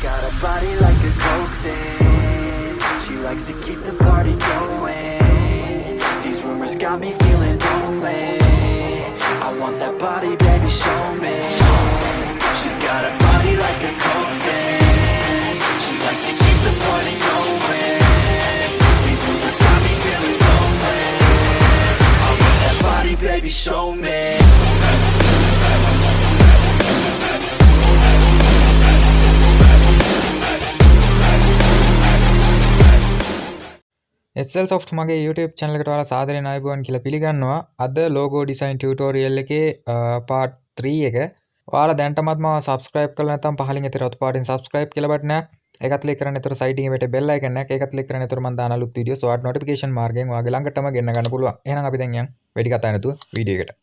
got a body like a coke thing. She likes to keep the party going. These rumors got me feeling lonely. I want that body, baby, show me. She's got a body like a coke thing. She likes to keep the party going. These rumors got me feeling lonely. I want that body, baby, show me. SL Soft මගේ YouTube channel එකට ඔයාලා සාදරයෙන් ආයුබෝවන් කියලා පිළිගන්නවා. අද logo design tutorial එකේ part 3 එක. ඔයාලා දැනටමත් මම subscribe කරලා නැත්නම් පහලින් එතන රතු පාටින් subscribe කියලා බටන් එකක්. ඒක click කරන්න. ඒතර side එකේ පිට bell icon එකක්. ඒක click කරන්න. ඒතර මම දාන අලුත් videos ඔයාලට notification මාර්ගයෙන් ඔයාගේ ළඟටම ගෙන්න ගන්න පුළුවන්. එහෙනම් අපි දැන් යන් වැඩි කතා නැතුව video එකට.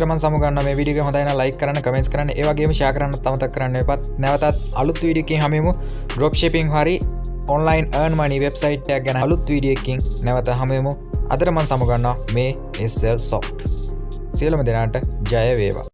අතර මම සමුගන්න මේ වීඩියෝ එක හොඳයි නම් ලයික් කරන්න කමෙන්ට්ස් කරන්න ඒ වගේම ෂෙයා කරන්න අමතක කරන්න එපා. නැවතත් අලුත් වීඩියෝ එකකින් හමුවෙමු. ඩ්‍රොප් ෂිපින් හරි ඔන්ලයින් earn money වෙබ්සයිට් එකක් ගැන අලුත් වීඩියෝ එකකින් නැවත හමුවෙමු. අදට මම සමුගන්නවා මේ SL soft. සියලුම දෙනාට ජය වේවා.